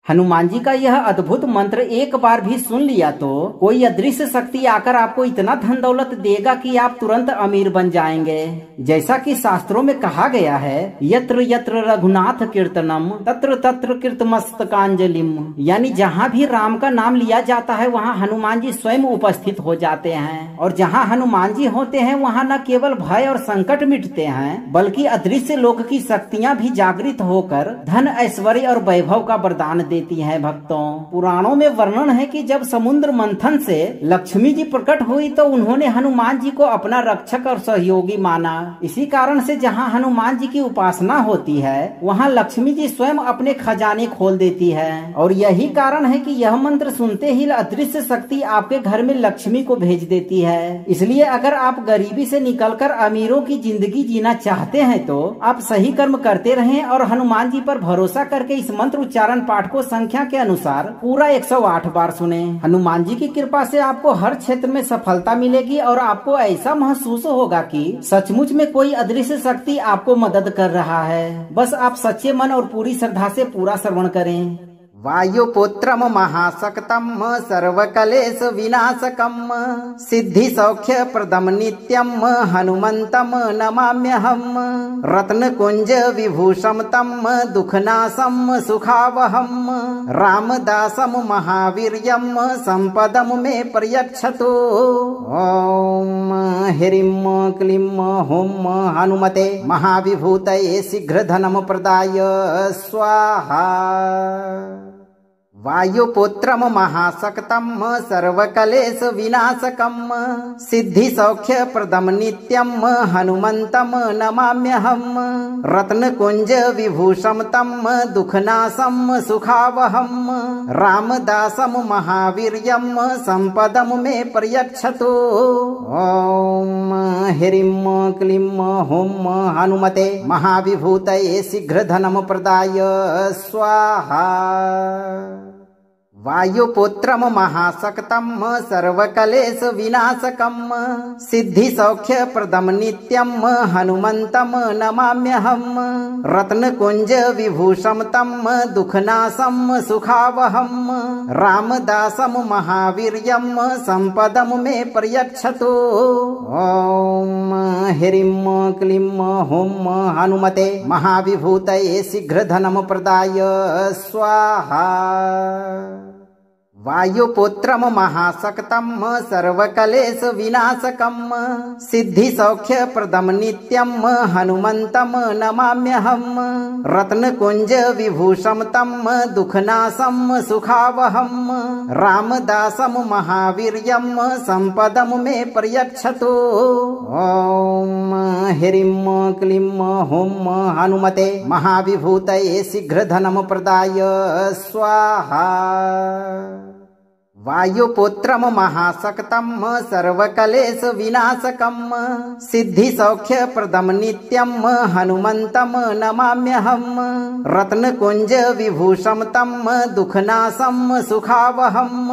हनुमान जी का यह अद्भुत मंत्र एक बार भी सुन लिया तो कोई अदृश्य शक्ति आकर आपको इतना धन दौलत देगा कि आप तुरंत अमीर बन जाएंगे। जैसा कि शास्त्रों में कहा गया है, यत्र यत्र रघुनाथ कीर्तनम तत्र तत्र कीर्तमस्तकांजलिम, यानी जहाँ भी राम का नाम लिया जाता है वहाँ हनुमान जी स्वयं उपस्थित हो जाते हैं। और जहाँ हनुमान जी होते हैं वहाँ न केवल भय और संकट मिटते हैं बल्कि अदृश्य लोक की शक्तियाँ भी जागृत होकर धन ऐश्वर्य और वैभव का वरदान देती है। भक्तों, पुराणों में वर्णन है कि जब समुद्र मंथन से लक्ष्मी जी प्रकट हुई तो उन्होंने हनुमान जी को अपना रक्षक और सहयोगी माना। इसी कारण से जहाँ हनुमान जी की उपासना होती है वहाँ लक्ष्मी जी स्वयं अपने खजाने खोल देती है। और यही कारण है कि यह मंत्र सुनते ही अदृश्य शक्ति आपके घर में लक्ष्मी को भेज देती है। इसलिए अगर आप गरीबी से निकलकर अमीरों की जिंदगी जीना चाहते हैं तो आप सही कर्म करते रहें और हनुमान जी पर भरोसा करके इस मंत्र उच्चारण पाठ को संख्या के अनुसार पूरा 108 बार सुने। हनुमान जी की कृपा से आपको हर क्षेत्र में सफलता मिलेगी और आपको ऐसा महसूस होगा कि सचमुच में कोई अदृश्य शक्ति आपको मदद कर रहा है। बस आप सच्चे मन और पूरी श्रद्धा से पूरा श्रवण करें। वायुपुत्रम महाशक्तम सर्वकलेश विनाशकम सिद्धि सौख्य प्रदम नित्यम हनुमंतम नमाम्यहम रत्न कुंज विभूषम तम दुखनाशम सुखावहम रामदासम महावीर्यम संपदम मे प्रयच्छतु। ओम ह्रीं क्लीं हुम हनुमते महाविभूतये शीघ्र धनम प्रदाय स्वाहा। वायुपुत्रम महाशक्तम सर्वकलेश विनाशकम सिद्धि सौख्य प्रदम नित्यम हनुमंतम नमाम्यहम रत्न कुंज विभूषम तम दुखनाशम सुखावहम रामदासम महावीर्यम संपदम मे प्रयच्छतु। ओम ह्रीं क्लीं हुम हनुमते महाविभूतये शीघ्र धनम प्रदाय स्वाहा। वायुपुत्रम महाशक्तम सर्वकलेश विनाशकम सिद्धि सौख्य प्रदम नित्यम हनुमंतम नमाम्यहम रत्न कुंज विभूषम तम दुखनाशम सुखावहम रामदासम महावीर्यम संपदम मे प्रयच्छतु। ओम ह्रीं क्लीं हुम हनुमते महाविभूतये शीघ्र धनम प्रदाय स्वाहा। वायुपुत्रम महाशक्तम सर्वकलेश विनाशकम सिद्धि सौख्य प्रदम नित्यम हनुमंतम नमाम्यहम रत्न कुंज विभूषम तम दुखनाशम सुखावहम रामदासम महावीर्यम संपदम मे प्रयच्छतु। ओम ह्रीं क्लीं हुम हनुमते महाविभूतये शीघ्र धनम प्रदाय स्वाहा। वायुपुत्रम महाशक्तम सर्वकलेश विनाशकम सिद्धि सौख्य प्रदम नित्यम हनुमंतम नमाम्यहम रत्न कुंज विभूषम तम दुखनाशम सुखावहम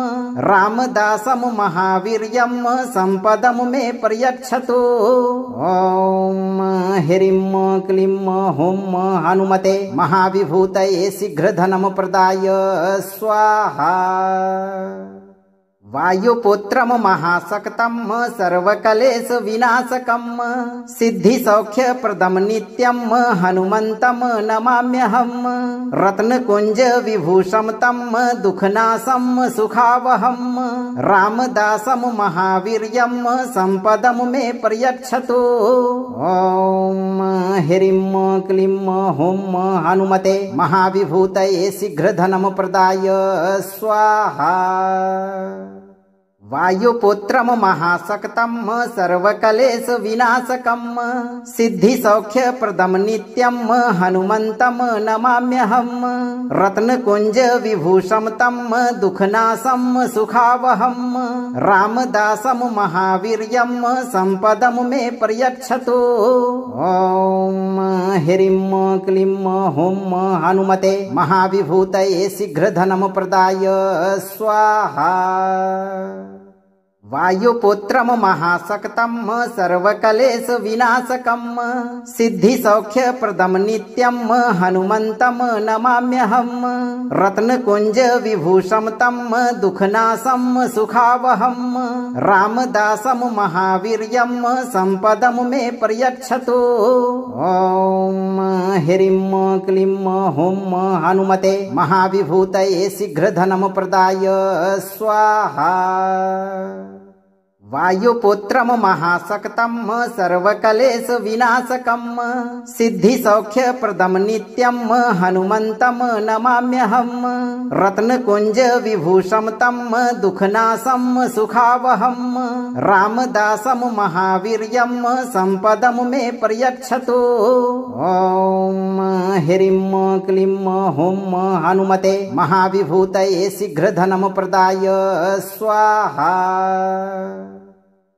रामदासम महावीर्यम संपदम मे प्रयच्छतु। ओम ह्रीं क्लीं हुम हनुमते महाविभूतये शीघ्र धनम प्रदाय स्वाहा। वायुपुत्रम महाशक्तम सर्वकलेश विनाशकम सिद्धि सौख्य प्रदम नित्यम हनुमंतम नमाम्यहम रत्न कुंज विभूषम तम दुखनाशम सुखावहम रामदासम महावीर्यम संपदम मे प्रयच्छतु। ओम ह्रीं क्लीं हुम हनुमते महाविभूतये शीघ्र धनम प्रदाय स्वाहा। वायुपुत्रम महाशक्तम सर्वकलेश विनाशकम सिद्धि सौख्य प्रदम नित्यम हनुमंतम नमाम्यहम रत्न कुंज विभूषम तम दुखनाशम सुखावहम रामदासम महावीर्यम संपदम मे प्रयच्छतु। ओम ह्रीं क्लीं हुम हनुमते महाविभूतये शीघ्र धनम प्रदाय स्वाहा। वायुपुत्रम महाशक्तम सर्वकलेश विनाशकम सिद्धिसौख्यप्रदम नित्यम हनुमंतम नमाम्यहम रत्नकुंज विभूषम तम दुखनाशम सुखावहम रामदासम महावीर्यम संपदम मे प्रयच्छतु। ओम ह्रीं क्लीं हुं हनुमते महाविभूतये शीघ्रधनम प्रदाय स्वाहा। वायुपुत्रम महाशक्तम सर्वकलेश विनाशकम सिद्धिसौख्यप्रदम नित्यम हनुमंतम नमाम्यहम रत्नकुंज विभूषम तम दुखनाशम सुखावहम रामदासम महावीर्यम संपदम मे प्रयच्छतु। ओम ह्रीं क्लीं हुं हनुमते महाविभूतये शीघ्रधनम प्रदाय स्वाहा।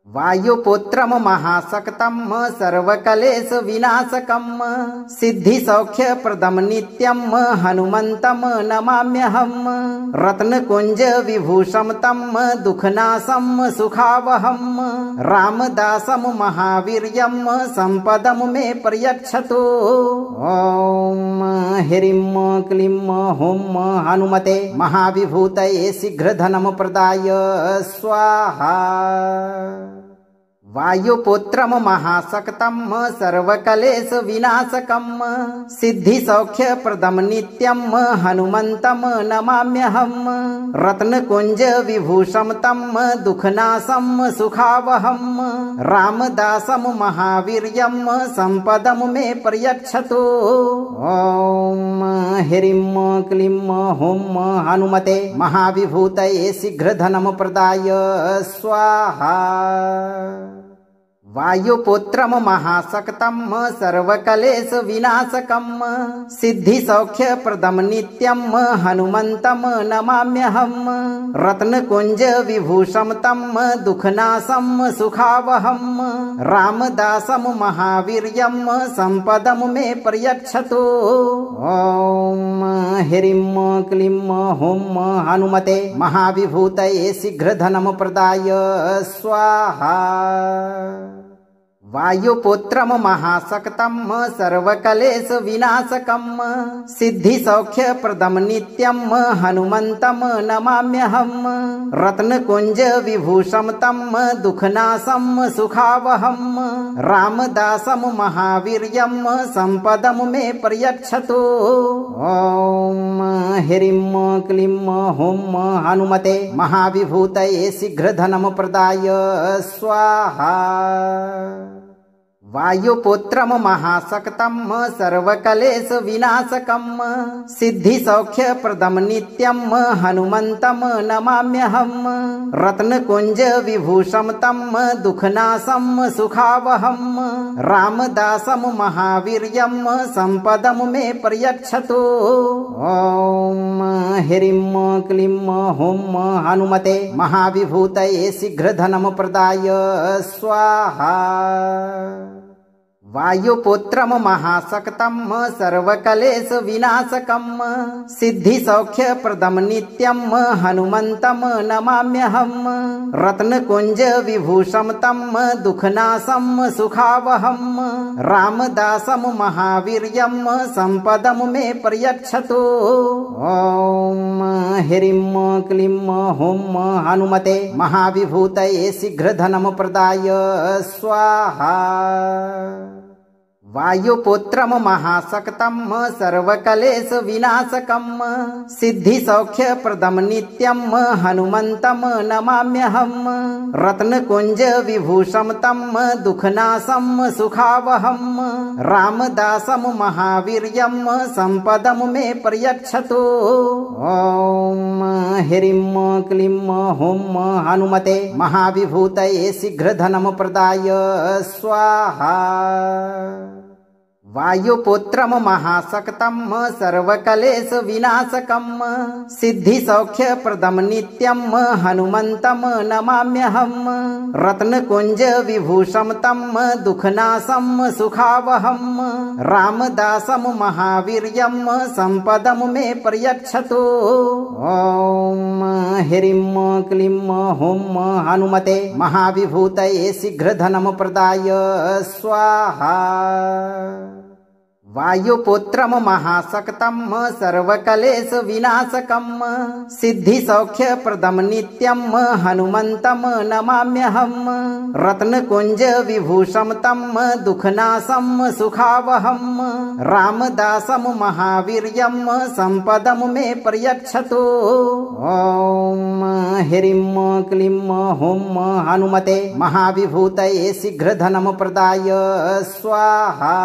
वायुपुत्रम महाशक्तम सर्वकलेश विनाशकम सिद्धिसौख्यप्रदम नित्यम हनुमंतम नमाम्यहम रत्नकुंज विभूषम तम दुखनाशम सुखावहम रामदासम महावीर्यम संपदम मे प्रयच्छतु। ओम ह्रीं क्लीं हुं हनुमते महाविभूतये शीघ्रधनम प्रदाय स्वाहा। वायुपुत्रम महाशक्तम सर्वकलेश विनाशकम सिद्धिसौख्यप्रदम नित्यम हनुमंतम नमाम्यहम रत्नकुंज विभूषम तम दुखनाशम सुखावहम रामदासम महावीर्यम संपदम मे प्रयच्छतु। ओम ह्रीं क्लीं हुं हनुमते महाविभूतये शीघ्रधनम प्रदाय स्वाहा। वायुपुत्रम महाशक्तम सर्वकलेश विनाशकम सिद्धिसौख्यप्रदम नित्यम हनुमंतम नमाम्यहम रत्नकुंज विभूषम तम दुखनाशम सुखावहम रामदासम महावीर्यम संपदम मे प्रयच्छतु। ओम ह्रीं क्लीं हुं हनुमते महाविभूतये शीघ्रधनम प्रदाय स्वाहा। वायुपुत्रम महाशक्तम सर्वकलेश विनाशकम सिद्धिसौख्यप्रदम नित्यम हनुमंतम नमाम्यहम रत्नकुंज विभूषम तम दुखनाशम सुखावहम रामदासम महावीर्यम संपदम मे प्रयच्छतु। ओम ह्रीं क्लीं हुं हनुमते महाविभूतये शीघ्रधनम प्रदाय स्वाहा। वायुपुत्रम महाशक्तम सर्वकलेश विनाशकम सिद्धिसौख्यप्रदम नित्यम हनुमंतम नमाम्यहम रत्नकुंज विभूषम तम दुखनाशम सुखावहम रामदासम महावीर्यम संपदम मे प्रयच्छतु। ओम ह्रीं क्लीं हुं हनुमते महाविभूतये शीघ्रधनम प्रदाय स्वाहा। वायुपुत्रम महाशक्तम सर्वकलेश विनाशकम सिद्धिसौख्यप्रदम नित्यम हनुमंतम नमाम्यहम रत्नकुंज विभूषम तम दुखनाशम सुखावहम रामदासम महावीर्यम संपदम मे प्रयच्छतु। ओम ह्रीं क्लीं हुं हनुमते महाविभूतये शीघ्रधनम प्रदाय स्वाहा। वायुपुत्रम महाशक्तम सर्वकलेश विनाशकम सिद्धिसौख्यप्रदम नित्यम हनुमंतम नमाम्यहम रत्नकुंज विभूषम तम दुखनाशम सुखावहम रामदासम महावीर्यम संपदम मे प्रयच्छतु। ओम ह्रीं क्लीं हुं हनुमते महाविभूतये शीघ्रधनम प्रदाय स्वाहा। वायुपुत्रम महाशक्तम सर्वकलेश विनाशकम सिद्धिसौख्यप्रदम नित्यम हनुमंतम नमाम्यहम रत्नकुंज विभूषम तम दुखनाशम सुखावहम रामदासम महावीर्यम संपदम मे पर्यक्षतु। ओम ह्रीं क्लीं हुं हनुमते महाविभूतये शीघ्रधनम प्रदाय स्वाहा। वायुपुत्रम महाशक्तम सर्वकलेश विनाशकम सिद्धिसौख्यप्रदम नित्यम हनुमंतम नमाम्यहम रत्नकुंज विभूषम तम दुखनाशम सुखावहम रामदासम महावीर्यम संपदम मे पर्यक्षतु। ओम ह्रीं क्लीं हुं हनुमते महाविभूतये शीघ्रधनम प्रदाय स्वाहा।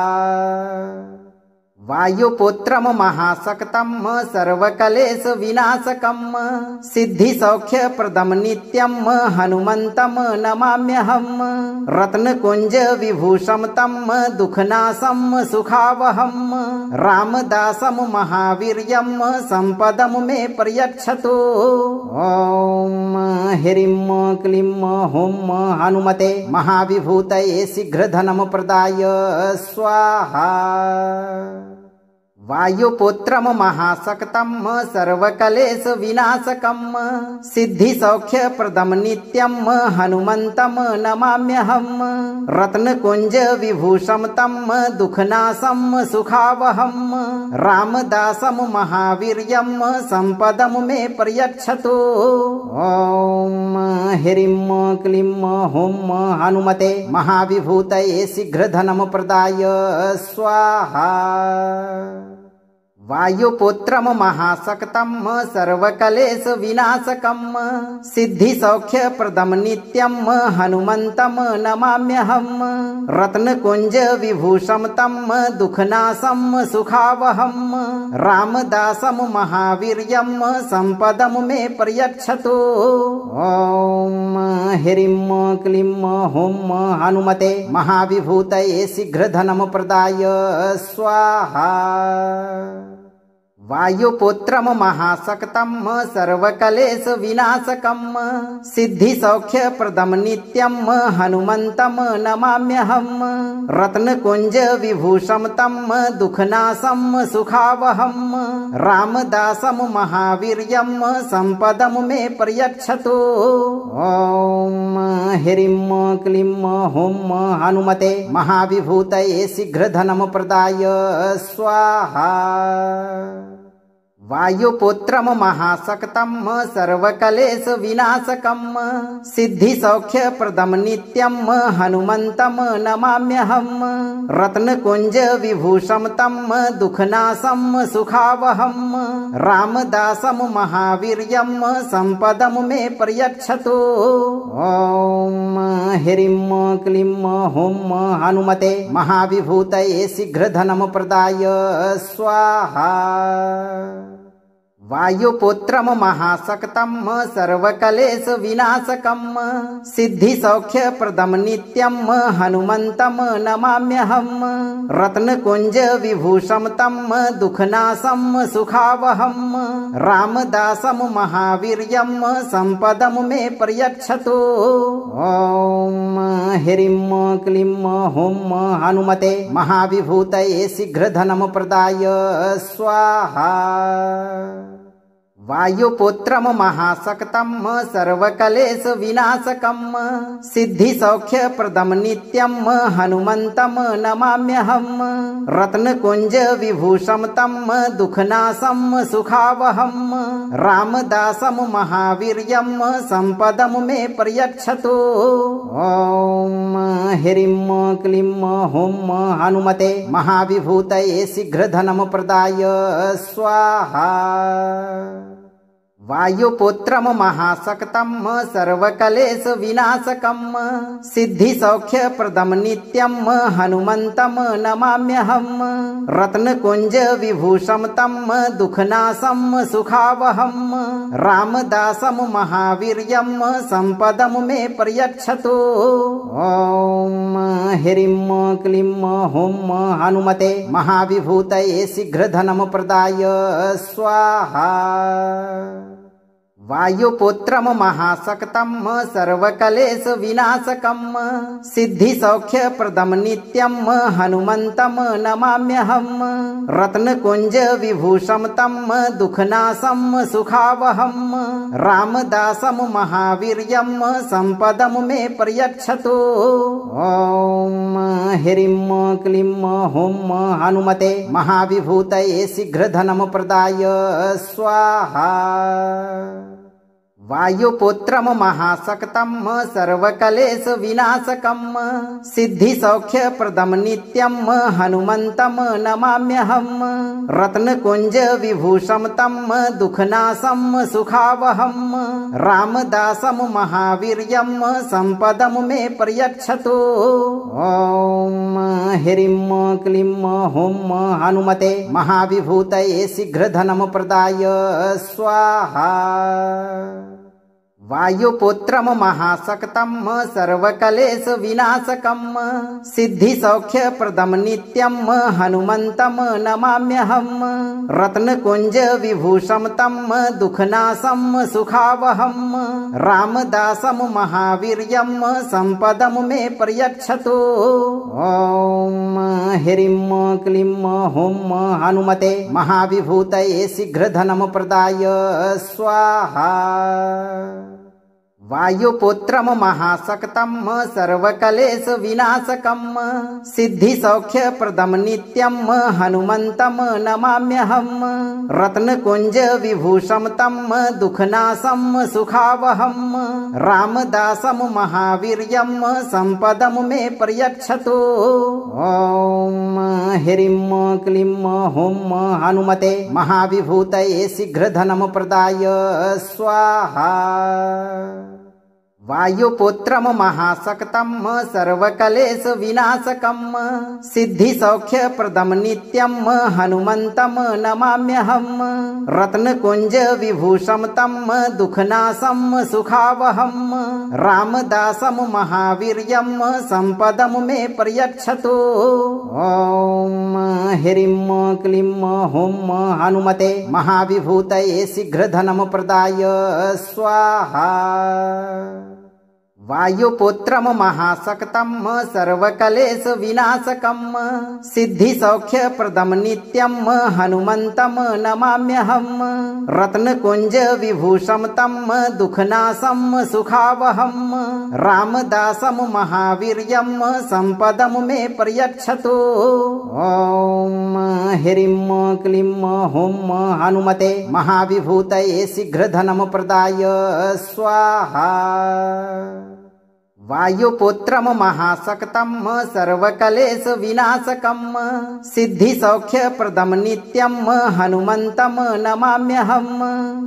वायुपुत्रम महाशक्तम सर्वकलेश विनाशकम सिद्धिसौख्यप्रदम नित्यम हनुमंतम नमाम्यहम रत्नकुंज विभूषम तम दुखनाशम सुखावहम रामदासम महावीर्यम संपदम मे पर्यक्षतु। ओम ह्रीं क्लीं हुं हनुमते महाविभूतये शीघ्रधनम प्रदाय स्वाहा। वायुपुत्रम महाशक्तम सर्वकलेश विनाशकम सिद्धिसौख्यप्रदम नित्यम हनुमंतम नमाम्यहम रत्नकुंज विभूषम तम दुखनाशम सुखावहम रामदासम महावीर्यम संपदम मे पर्यक्षतु। ओम ह्रीं क्लीं हुं हनुमते महाविभूतये शीघ्रधनम प्रदाय स्वाहा। वायुपुत्रम महाशक्तम सर्वकलेश विनाशकम सिद्धिसौख्यप्रदम नित्यम हनुमंतम नमाम्यहम रत्नकुंज विभूषम तम दुखनाशम सुखावहम रामदासम महावीर्यम संपदम मे पर्यक्षतु। ओम ह्रीं क्लीं हुं हनुमते महाविभूतये शीघ्रधनम प्रदाय स्वाहा। वायुपुत्रम महाशक्तम सर्वकलेश विनाशकम सिद्धिसौख्यप्रदम नित्यम हनुमंतम नमाम्यहम रत्नकुंज विभूषम तम दुखनाशम सुखावहम रामदासम महावीर्यम संपदम मे पर्यक्षतु। ओम ह्रीं क्लीं हुं हनुमते महाविभूतये शीघ्रधनम प्रदाय स्वाहा। वायुपुत्रम महाशक्तम सर्वकलेश विनाशकम सिद्धिसौख्यप्रदम नित्यम हनुमंतम नमाम्यहम रत्नकुंज विभूषम तम दुखनाशम सुखावहम रामदासम महावीर्यम संपदम मे पर्यक्षतु। ओम ह्रीं क्लीं हुं हनुमते महाविभूतये शीघ्रधनम प्रदाय स्वाहा। वायुपुत्रम महाशक्तम सर्वकलेश विनाशकम सिद्धिसौख्यप्रदम नित्यम हनुमंतम नमाम्यहम रत्नकुंज विभूषम तम दुखनाशम सुखावहम रामदासम महावीर्यम संपदम मे पर्यक्षतु। ओम ह्रीं क्लीं हुं हनुमते महाविभूतये शीघ्रधनम प्रदाय स्वाहा। वायुपुत्रम महाशक्तम सर्वकलेश विनाशकम सिद्धिसौख्यप्रदम नित्यम हनुमंतम नमाम्यहम रत्नकुंज विभूषम तम दुखनाशम सुखावहम रामदासम महावीर्यम संपदम मे पर्यक्षतु। ओम ह्रीं क्लीं हुं हनुमते महाविभूतये शीघ्रधनम प्रदाय स्वाहा। वायुपुत्रम महाशक्तम सर्वकलेश विनाशकम सिद्धिसौख्यप्रदम नित्यम हनुमंतम नमाम्यहम रत्नकुंज विभूषम तम दुखनाशम सुखावहम रामदासम महावीर्यम संपदम मे प्रयच्छतु। ओम ह्रीं क्लीं हुं हनुमते महाविभूतये शीघ्रधनम प्रदाय स्वाहा। वायुपुत्रम महाशक्तम सर्वकलेश विनाशकम सिद्धिसौख्यप्रदम नित्यम हनुमंतम नमाम्यहम रत्नकुंज विभूषम तम दुखनाशम सुखावहम रामदासम महावीर्यम संपदम मे प्रयच्छतु। ओम ह्रीं क्लीं हुं हनुमते महाविभूतये शीघ्रधनम प्रदाय स्वाहा। वायुपुत्रम महाशक्तम सर्वकलेश विनाशकम सिद्धिसौख्यप्रदम नित्यम हनुमंतम नमाम्यहम रत्नकुंज विभूषम तम दुखनाशम सुखावहम रामदासम महावीर्यम संपदम मे प्रयच्छतु। ओम ह्रीं क्लीं हुं हनुमते महाविभूतये शीघ्रधनम प्रदाय स्वाहा। वायुपुत्रम महाशक्तम सर्वकलेश विनाशकम सिद्धिसौख्यप्रदम नित्यम हनुमंतम नमाम्यहम रत्नकुंज विभूषम तम दुखनाशम सुखावहम रामदासम महावीर्यम संपदम मे प्रयच्छतु। ओम ह्रीं क्लीं हुं हनुमते महाविभूतये शीघ्रधनम प्रदाय स्वाहा। वायुपुत्रम महाशक्तम सर्वकलेश विनाशकम सिद्धिसौख्यप्रदम नित्यम हनुमंतम नमाम्यहम रत्नकुंज विभूषम तम दुखनाशम सुखावहम रामदासम महावीर्यम संपदम मे प्रयच्छतु। ओम ह्रीं क्लीं हुं हनुमते महाविभूतये शीघ्रधनम प्रदाय स्वाहा। वायुपुत्रम महाशक्तम सर्वकलेश विनाशकम सिद्धिसौख्यप्रदम नित्यम हनुमंतम नमाम्यहम रत्नकुंज विभूषम तम दुखनाशम सुखावहम रामदासम महावीर्यम संपदम मे प्रयच्छतु। ओम ह्रीं क्लीं हुं हनुमते महाविभूतये शीघ्रधनम प्रदाय स्वाहा। वायुपुत्रम महाशक्तम सर्वकलेश विनाशकम सिद्धिसौख्यप्रदम नित्यम हनुमंतम नमाम्यहम रत्नकुंज विभूषम तम दुखनाशम सुखावहम रामदासम महावीर्यम संपदम मे प्रयच्छतु। ओम ह्रीं क्लीं हुं हनुमते महाविभूतये शीघ्रधनम प्रदाय स्वाहा। वायुपुत्रम महाशक्तम सर्वकलेश विनाशकम सिद्धिसौख्यप्रदम नित्यम हनुमंतम नमाम्यहम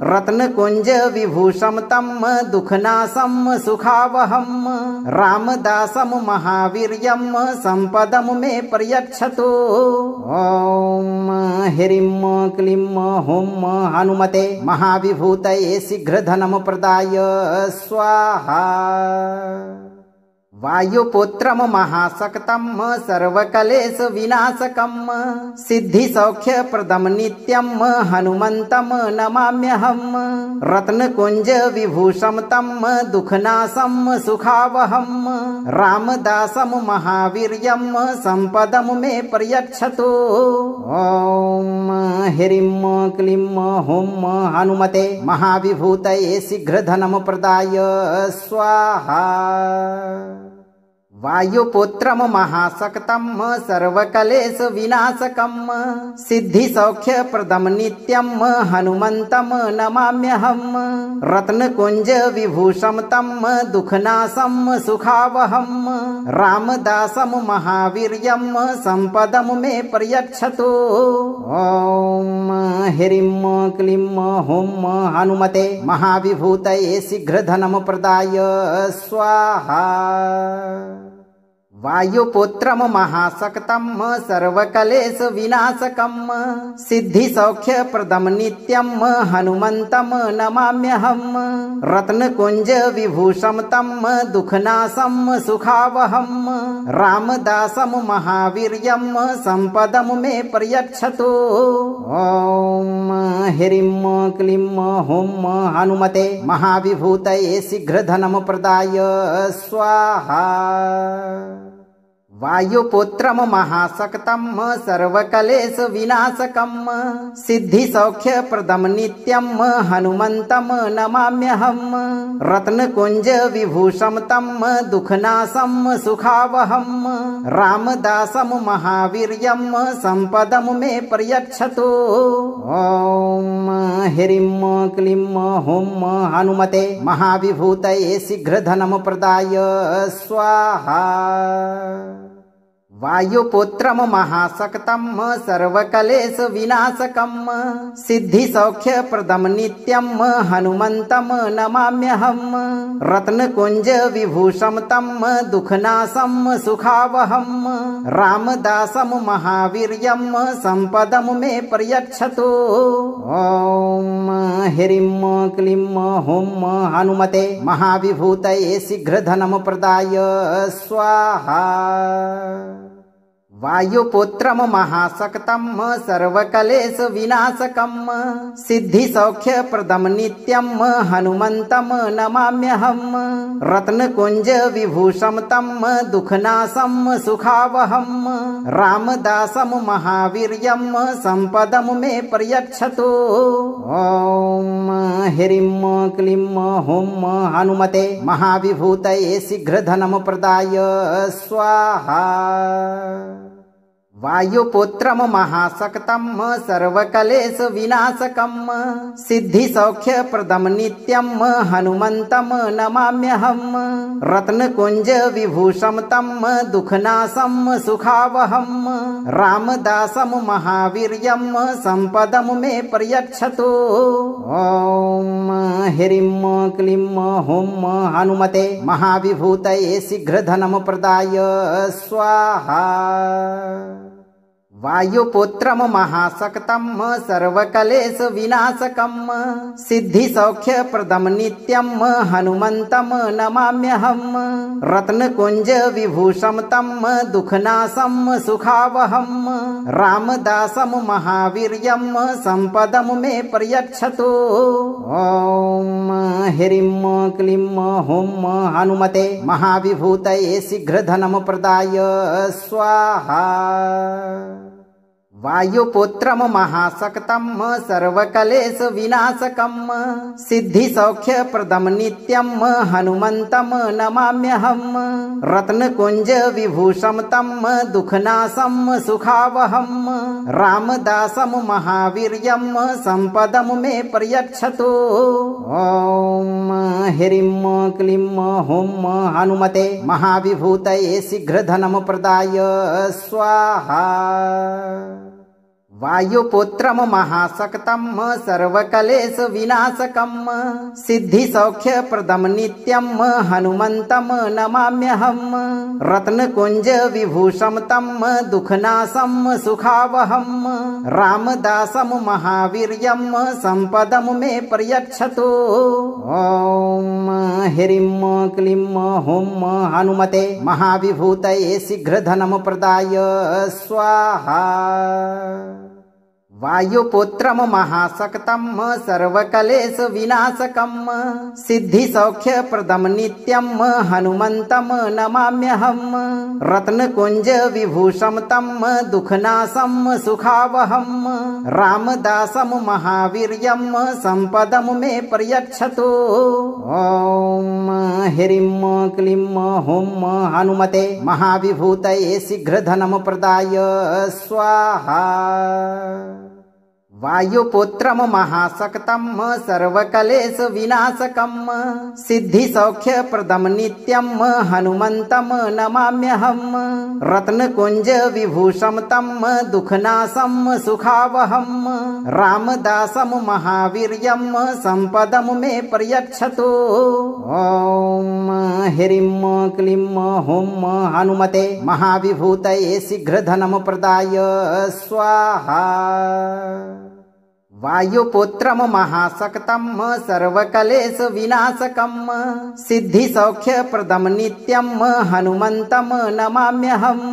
रत्नकुंज विभूषम तम दुखनाशम सुखावहम रामदासम महावीर्यम संपदम मे प्रयच्छतु। ओम ह्रीं क्लीं हुं हनुमते महाविभूतये शीघ्रधनम प्रदाय स्वाहा। वायुपुत्रम महाशक्तम सर्वकलेश विनाशकम सिद्धिसौख्यप्रदम नित्यम हनुमंतम नमाम्यहम रत्नकुंज विभूषम तम दुखनाशम सुखावहम रामदासम महावीर्यम संपदम मे प्रयच्छतु। ओम ह्रीं क्लीं हुं हनुमते महाविभूतये शीघ्रधनम प्रदाय स्वाहा। वायुपुत्रम महाशक्तम सर्वकलेश विनाशकम सिद्धिसौख्यप्रदम नित्यम हनुमंतम नमाम्यहम रत्नकुंज विभूषम तम दुखनाशम सुखावहम रामदासम महावीर्यम संपदम मे पर्यक्षतु। ओम ह्रीं क्लीं हुं हनुमते महाविभूतये शीघ्रधनम प्रदाय स्वाहा। वायुपुत्रम महाशक्तम सर्वकलेश विनाशकम सिद्धिसौख्यप्रदम नित्यम हनुमंतम नमाम्यहम रत्नकुंज विभूषम तम दुखनाशम सुखावहम रामदासम महावीर्यम संपदम मे पर्यक्षतु। ओम ह्रीं क्लीं हुं हनुमते महाविभूतये शीघ्रधनम प्रदाय स्वाहा। वायुपुत्रम महाशक्तम सर्वकलेश विनाशकम सिद्धिसौख्यप्रदम नित्यम हनुमंतम नमाम्यहम रत्नकुंज विभूषम तम दुखनाशम सुखावहम रामदासम महावीर्यम संपदम मे पर्यक्षतु। ओम ह्रीं क्लीं हुं हनुमते महाविभूतये शीघ्रधनम प्रदाय स्वाहा। वायुपुत्रम महाशक्तम सर्वकलेश विनाशकम सिद्धिसौख्यप्रदम नित्यम हनुमंतम नमाम्यहम रत्नकुंज विभूषम तम दुखनाशम सुखावहम रामदासम महावीर्यम संपदम मे पर्यक्षतु। ओम ह्रीं क्लीं हुं हनुमते महाविभूतये शीघ्रधनम प्रदाय स्वाहा। वायुपुत्रम महाशक्तम सर्वकलेश विनाशकम सिद्धिसौख्यप्रदम नित्यम हनुमंतम नमाम्यहम रत्नकुंज विभूषम तम दुखनाशम सुखावहम रामदासम महावीर्यम संपदम मे पर्यक्षतु। ओम ह्रीं क्लीं हुं हनुमते महाविभूतये शीघ्रधनम प्रदाय स्वाहा। वायुपुत्रम महाशक्तम सर्वकलेश विनाशकम सिद्धिसौख्यप्रदम नित्यम हनुमंतम नमाम्यहम रत्नकुंज विभूषम तम दुखनाशम सुखावहम रामदासम महावीर्यम संपदम मे पर्यक्षतु। ओम ह्रीं क्लीं हुं हनुमते महाविभूतये शीघ्रधनम प्रदाय स्वाहा। वायुपुत्रम महाशक्तम सर्वकलेश विनाशकम सिद्धिसौख्यप्रदम नित्यम हनुमंतम नमाम्यहम रत्नकुंज विभूषम तम दुखनाशम सुखावहम रामदासम महावीर्यम संपदम मे पर्यक्षतु। ओम ह्रीं क्लीं हुं हनुमते महाविभूतये शीघ्रधनम प्रदाय स्वाहा। वायुपुत्रम महाशक्तम सर्वकलेश विनाशकम सिद्धिसौख्यप्रदम नित्यम हनुमंतम नमाम्यहम रत्नकुंज विभूषम तम दुखनाशम सुखावहम रामदासम महावीर्यम संपदम मे पर्यक्षतु। ओम ह्रीं क्लीं हुं हनुमते महाविभूतये शीघ्रधनम प्रदाय स्वाहा। वायुपुत्रम महाशक्तम सर्वकलेश विनाशकम सिद्धिसौख्यप्रदम नित्यम हनुमंतम नमाम्यहम रत्नकुंज विभूषम तम दुखनाशम सुखावहम रामदासम महावीर्यम संपदम मे पर्यक्षतु। ओम ह्रीं क्लीं हुं हनुमते महाविभूतये शीघ्रधनम प्रदाय स्वाहा। वायुपुत्रम महाशक्तम सर्वकलेश विनाशकम सिद्धिसौख्यप्रदम नित्यम हनुमंतम नमाम्यहम रत्नकुंज विभूषम तम दुःखनाशम सुखावहम रामदासम महावीर्यम संपदम मे प्रयच्छतु। ओम ह्रीं क्लीं हुं हनुमते महाविभूतये शीघ्रधनम प्रदाय स्वाहा। वायुपुत्रम महाशक्तम सर्वकलेश विनाशकम सिद्धिसौख्यप्रदम नित्यम हनुमंतम नमाम्यहम रत्नकुंज विभूषम तम दुःखनाशम सुखावहम रामदासम महावीर्यम संपदम मे प्रयच्छतु। ओम ह्रीं क्लीं हुं हनुमते महाविभूतये शीघ्रधनम प्रदाय स्वाहा। वायुपुत्रम महाशक्तम सर्वकलेश विनाशकम सिद्धिसौख्यप्रदम नित्यम हनुमंतम नमाम्यहम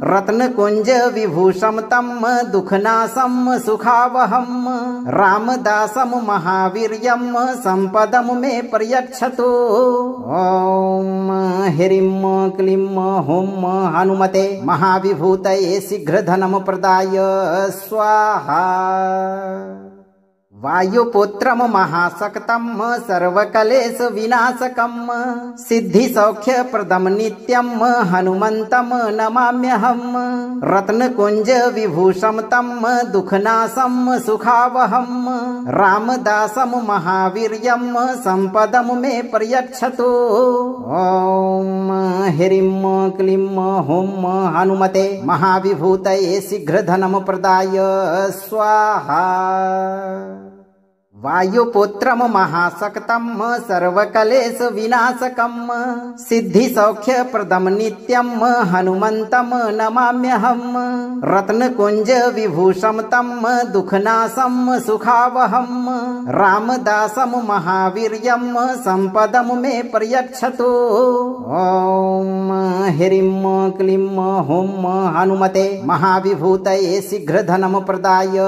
रत्नकुंज विभूषम तम दुःखनाशम सुखावहम रामदासम महावीर्यम संपदम मे प्रयच्छतु। ओम ह्रीं क्लीं हुं हनुमते महाविभूतये शीघ्रधनम प्रदाय स्वाहा। वायुपुत्रम महाशक्तम सर्वकलेश विनाशकम सिद्धिसौख्यप्रदम नित्यम हनुमंतम नमाम्यहम रत्नकुंज विभूषम तम दुःखनाशम सुखावहम रामदासम महावीर्यम संपदम मे प्रयच्छतु। ओम ह्रीं क्लीं हुं हनुमते महाविभूतये शीघ्रधनम प्रदाय स्वाहा। वायुपुत्रम महाशक्तम सर्वकलेश विनाशकम सिद्धिसौख्यप्रदम नित्यम हनुमंतम नमाम्यहम रत्नकुंज विभूषम तम दुःखनाशम सुखावहम रामदासम महावीर्यम संपदम मे प्रयच्छतु। ओम ह्रीं क्लीं हुं हनुमते महाविभूतये शीघ्रधनम प्रदाय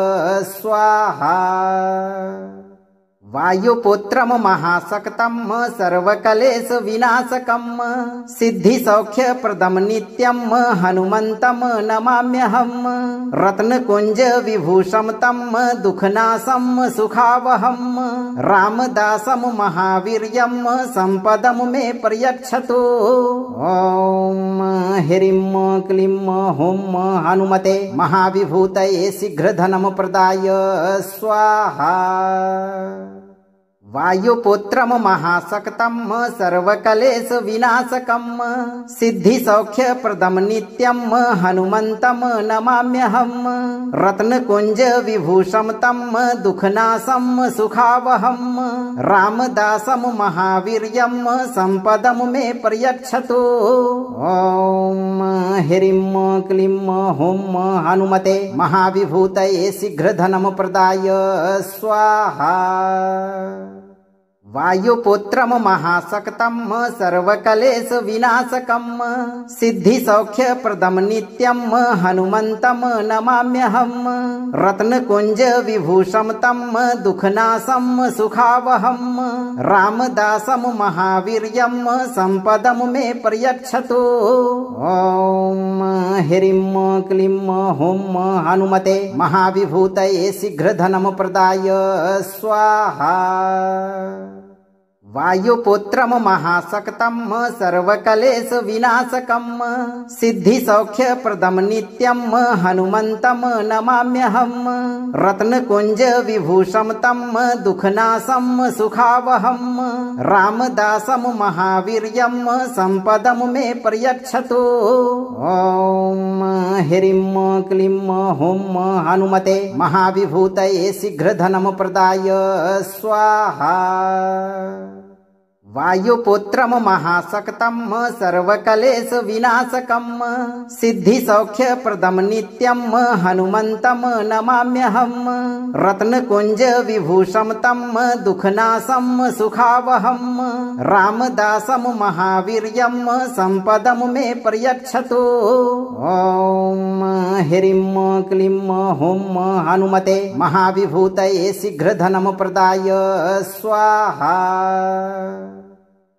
स्वाहा। वायुपुत्रम महाशक्तम सर्वकलेश विनाशकम सिद्धिसौख्यप्रदम नित्यम हनुमंतम नमाम्यहम रत्नकुंज विभूषम तम दुःखनाशम सुखावहम रामदासम महावीर्यम संपदम मे प्रयच्छतु। ओम ह्रीं क्लीं हुं हनुमते महाविभूतये शीघ्रधनम प्रदाय स्वाहा। वायुपुत्रम महाशक्तम सर्वकलेश विनाशकम सिद्धिसौख्यप्रदम नित्यम हनुमंतम नमाम्यहम रत्नकुंज विभूषम तम दुःखनाशम सुखावहम रामदासम महावीर्यम संपदम मे प्रयच्छतु। ओम ह्रीं क्लीं हुं हनुमते महाविभूतये शीघ्रधनम प्रदाय स्वाहा। वायुपुत्रम महाशक्तम सर्वकलेश विनाशकम सिद्धिसौख्यप्रदम नित्यम हनुमंतम नमाम्यहम रत्नकुंज विभूषम तम दुःखनाशम सुखावहम रामदासम महावीर्यम संपदम मे प्रयच्छतु। ओम ह्रीं क्लीं हुं हनुमते महाविभूतये शीघ्रधनम प्रदाय स्वाहा। वायुपुत्रम महाशक्तम सर्वकलेश विनाशकम सिद्धिसौख्यप्रदम नित्यम हनुमंतम नमाम्यहम रत्नकुंज विभूषम तम दुःखनाशम सुखावहम रामदासम महावीर्यम संपदम मे प्रयच्छतु। ओम ह्रीं क्लीं हुं हनुमते महाविभूतये शीघ्रधनम प्रदाय स्वाहा। वायुपुत्रम महाशक्तम सर्वकलेश विनाशकम सिद्धिसौख्यप्रदम नित्यम हनुमंतम नमाम्यहम रत्नकुंज विभूषम तम दुखनाशम सुखावहम रामदासम महावीर्यम संपदम मे पर्यक्षतु। ओम ह्रीं क्लीं हुं हनुमते महाविभूतये शीघ्रधनम प्रदाय स्वाहा।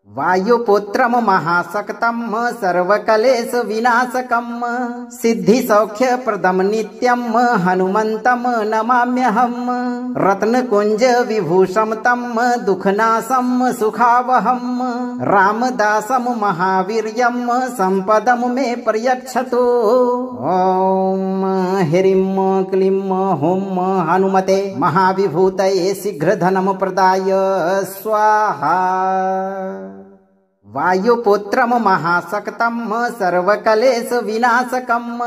वायुपुत्रम महाशक्तम सर्वकलेश विनाशकम सिद्धिसौख्यप्रदम नित्यम हनुमंतम नमाम्यहम रत्नकुंज विभूषम तम दुखनाशम सुखावहम रामदासम महावीर्यम संपदम मे पर्यक्षतु। ओम ह्रीं क्लीं हुं हनुमते महाविभूतये शीघ्रधनम प्रदाय स्वाहा। वायुपुत्रम महाशक्तम सर्वकलेश विनाशकम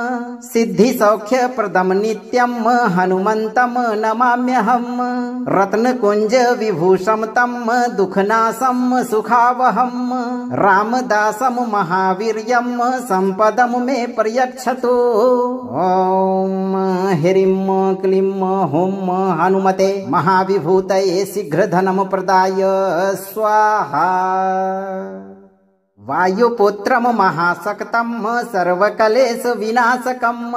सिद्धिसौख्यप्रदम नित्यम हनुमंतम नमाम्यहम रत्नकुंज विभूषम तम दुखनाशम सुखावहम रामदासम महावीर्यम संपदम मे पर्यक्षतु। ओम ह्रीं क्लीं हुं हनुमते महाविभूतये शीघ्रधनम प्रदाय स्वाहा। वायुपुत्रम महाशक्तम सर्वकलेश विनाशकम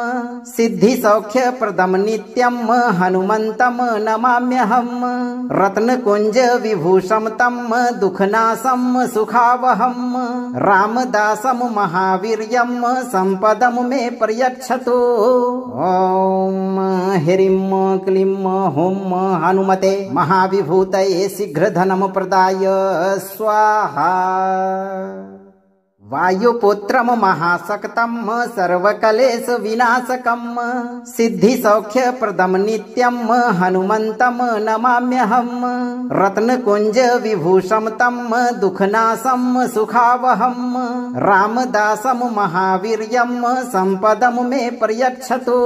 सिद्धिसौख्यप्रदम नित्यम हनुमंतम नमाम्यहम रत्नकुंज विभूषम तम दुखनाशम सुखावहम रामदासम महावीर्यम संपदम मे पर्यक्षतु। ओम ह्रीं क्लीं हुं हनुमते महाविभूतये शीघ्रधनम प्रदाय स्वाहा। वायुपुत्रम महाशक्तम सर्वकलेश विनाशकम सिद्धिसौख्यप्रदम नित्यम हनुमंतम नमाम्यहम रत्नकुंज विभूषम तम दुखनाशम सुखावहम रामदासम महावीर्यम संपदम मे पर्यक्षतु।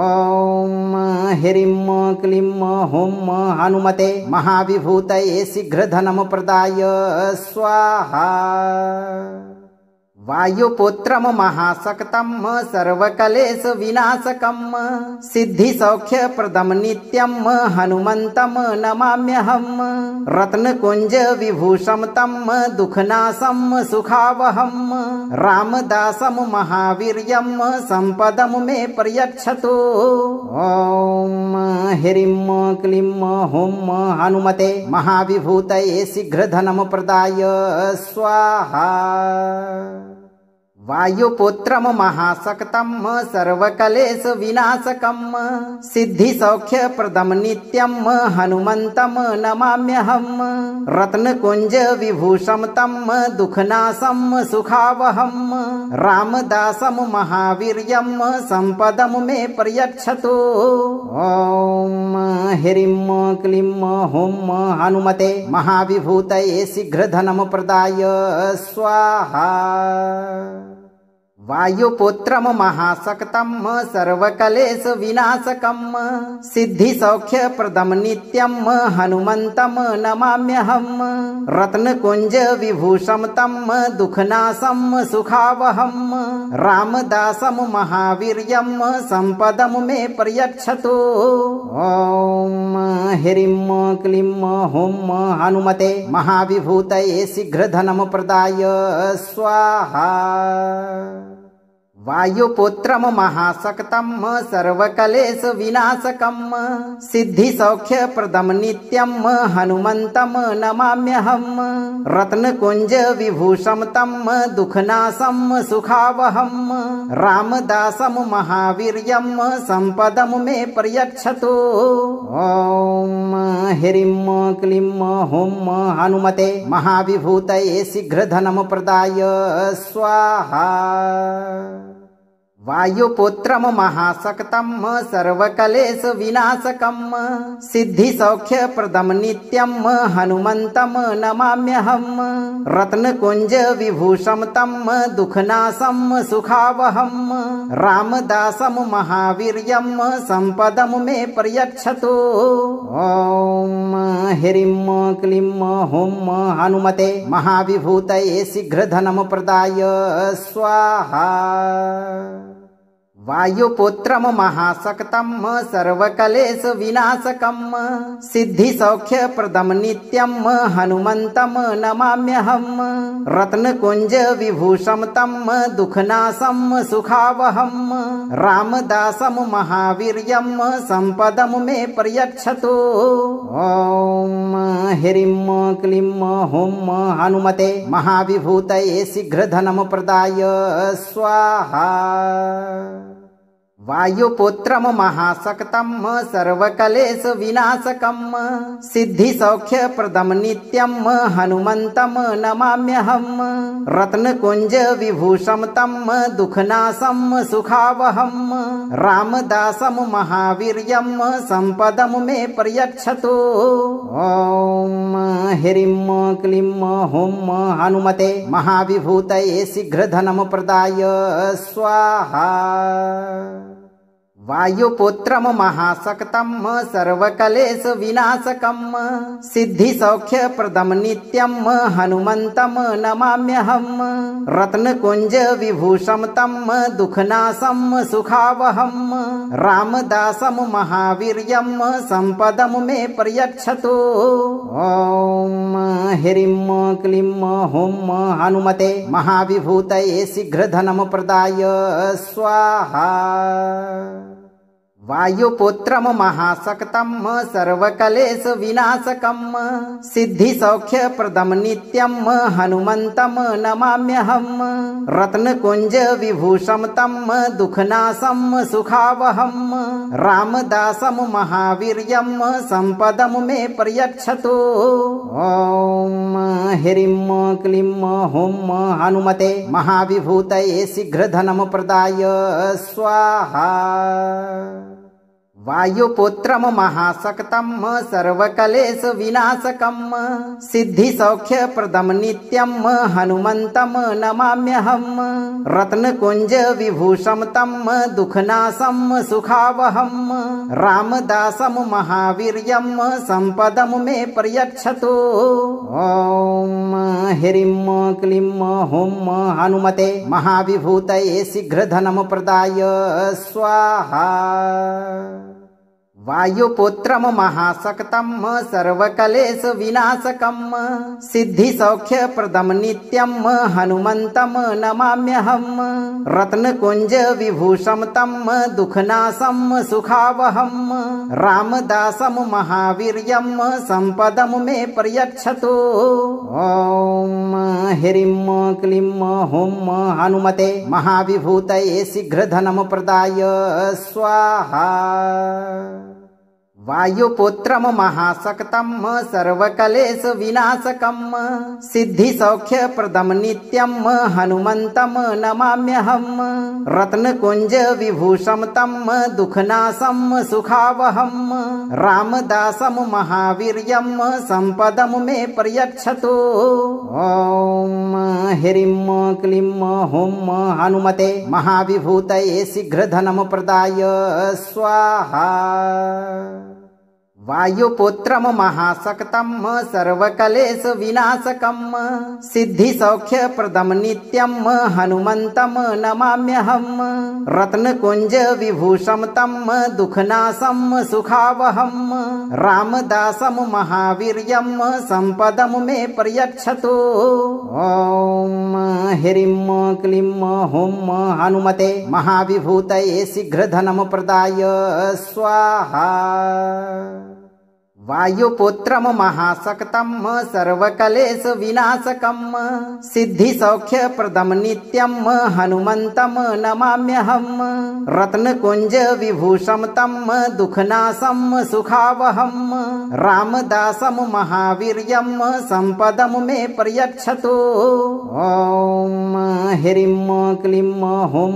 ओम ह्रीं क्लीं हुं हनुमते महाविभूतये शीघ्रधनम प्रदाय स्वाहा। वायुपुत्रम महाशक्तम सर्वकलेश विनाशकम सिद्धिसौख्यप्रदम नित्यम हनुमंतम नमाम्यहम रत्नकुंज विभूषम तम दुखनाशम सुखावहम रामदासम महावीर्यम संपदम मे पर्यक्षतु। ओम ह्रीं क्लीं हुं हनुमते महाविभूतये शीघ्रधनम प्रदाय स्वाहा। वायुपुत्रम महाशक्तम सर्वकलेश विनाशकम सिद्धिसौख्यप्रदम नित्यम हनुमंतम नमाम्यहम रत्नकुंज विभूषम तम दुखनाशम सुखावहम रामदासम महावीर्यम संपदम मे पर्यक्षतु। ओम ह्रीं क्लीं हुं हनुमते महाविभूतये शीघ्रधनम प्रदाय स्वाहा। वायुपुत्रम महाशक्तम सर्वकलेश विनाशकम सिद्धिसौख्यप्रदम नित्यम हनुमंतम नमाम्यहम रत्नकुंज विभूषम तम दुखनाशम सुखावहम रामदासम महावीर्यम संपदम मे पर्यक्षतु। ओम ह्रीं क्लीं हुं हनुमते महाविभूतये शीघ्रधनम प्रदाय स्वाहा। वायुपुत्रम महाशक्तम सर्वकलेश विनाशकम सिद्धिसौख्यप्रदम नित्यम हनुमंतम नमाम्यहम रत्नकुंज विभूषम तम दुखनाशम सुखावहम रामदासम महावीर्यम संपदम मे पर्यक्षतु। ओम ह्रीं क्लीं हुं हनुमते महाविभूतये शीघ्रधनम प्रदाय स्वाहा। वायुपुत्रम महाशक्तम सर्वकलेश विनाशकम सिद्धिसौख्यप्रदम नित्यम हनुमंतम नमाम्यहम रत्नकुंज विभूषम तम दुखनाशम सुखावहम रामदासम महावीर्यम संपदम मे प्रयच्छतु। ओम ह्रीं क्लीं हुं हनुमते महाविभूतये शीघ्रधनम प्रदाय स्वाहा। वायुपुत्रम महाशक्तम सर्वकलेश विनाशकम सिद्धिसौख्यप्रदम नित्यम हनुमंतम नमाम्यहम रत्नकुंज विभूषम तम दुखनाशम सुखावहम रामदासम महावीर्यम संपदम मे प्रयच्छतु। ओम ह्रीं क्लीं हुं हनुमते महाविभूतये शीघ्रधनम प्रदाय स्वाहा। वायुपुत्रम महाशक्तम सर्वकलेश विनाशकम सिद्धिसौख्यप्रदम नित्यम हनुमंतम नमाम्यहम रत्नकुंज विभूषम तम दुखनाशम सुखावहम रामदासम महावीर्यम संपदम मे प्रयच्छतु। ओम ह्रीं क्लीं हुं हनुमते महाविभूतये शीघ्रधनम प्रदाय स्वाहा। वायुपुत्रम महाशक्तम सर्वकलेश विनाशकम सिद्धिसौख्यप्रदम नित्यम हनुमंतम नमाम्यहम रत्नकुंज विभूषम तम दुखनाशम सुखावहम रामदासम महावीर्यम संपदम मे प्रयच्छतु। ओम ह्रीं क्लीं हुं हनुमते महाविभूतये शीघ्रधनम प्रदाय स्वाहा। वायुपुत्रम महाशक्तम सर्वकलेश विनाशकम सिद्धिसौख्यप्रदम नित्यम हनुमंतम नमाम्यहम रत्नकुंज विभूषम तम दुखनाशम सुखावहम रामदासम महावीर्यम संपदम मे प्रयच्छतु। ओम ह्रीं क्लीं हुं हनुमते महाविभूतये शीघ्रधनम प्रदाय स्वाहा। वायुपुत्रम महाशक्तम सर्वकलेश विनाशकम सिद्धिसौख्यप्रदम नित्यम हनुमंतम नमाम्यहम रत्नकुंज विभूषम तम दुखनाशम सुखावहम रामदासम महावीर्यम संपदम मे प्रयच्छतु। ओम ह्रीं क्लीं हुं हनुमते महाविभूतये शीघ्रधनम प्रदाय स्वाहा। वायुपुत्रम महाशक्तम सर्वकलेश विनाशकम सिद्धिसौख्यप्रदम नित्यम हनुमंतम नमाम्यहम रत्नकुंज विभूषम तम दुखनाशम सुखावहम रामदासम महावीर्यम संपदम मे प्रयच्छतु। ओम ह्रीं क्लीं हुं हनुमते महाविभूतये शीघ्रधनम प्रदाय स्वाहा। वायुपुत्रम महाशक्तम सर्वकलेश विनाशकम सिद्धिसौख्यप्रदम नित्यम हनुमंतम नमाम्यहम रत्नकुंज विभूषम तम दुखनाशम सुखावहम रामदासम महावीर्यम संपदम मे प्रयच्छतु। ओम ह्रीं क्लीं हुं हनुमते महाविभूतये शीघ्रधनम प्रदाय स्वाहा। वायुपुत्रम महाशक्तम सर्वकलेश विनाशकम सिद्धिसौख्यप्रदम नित्यम हनुमंतम नमाम्यहम रत्नकुंज विभूषम तम दुखनाशम सुखावहम रामदासम महावीर्यम संपदम मे प्रयच्छतु। ओम ह्रीं क्लीं हुं हनुमते महाविभूतये शीघ्रधनम प्रदाय स्वाहा। वायुपुत्रम महाशक्तम सर्वकलेश विनाशकम सिद्धिसौख्यप्रदम नित्यम हनुमंतम नमाम्यहम रत्नकुंज विभूषम तम दुखनाशम सुखावहम रामदासम महावीर्यम संपदम मे पर्यक्षतु। ओम ह्रीं क्लीं हुं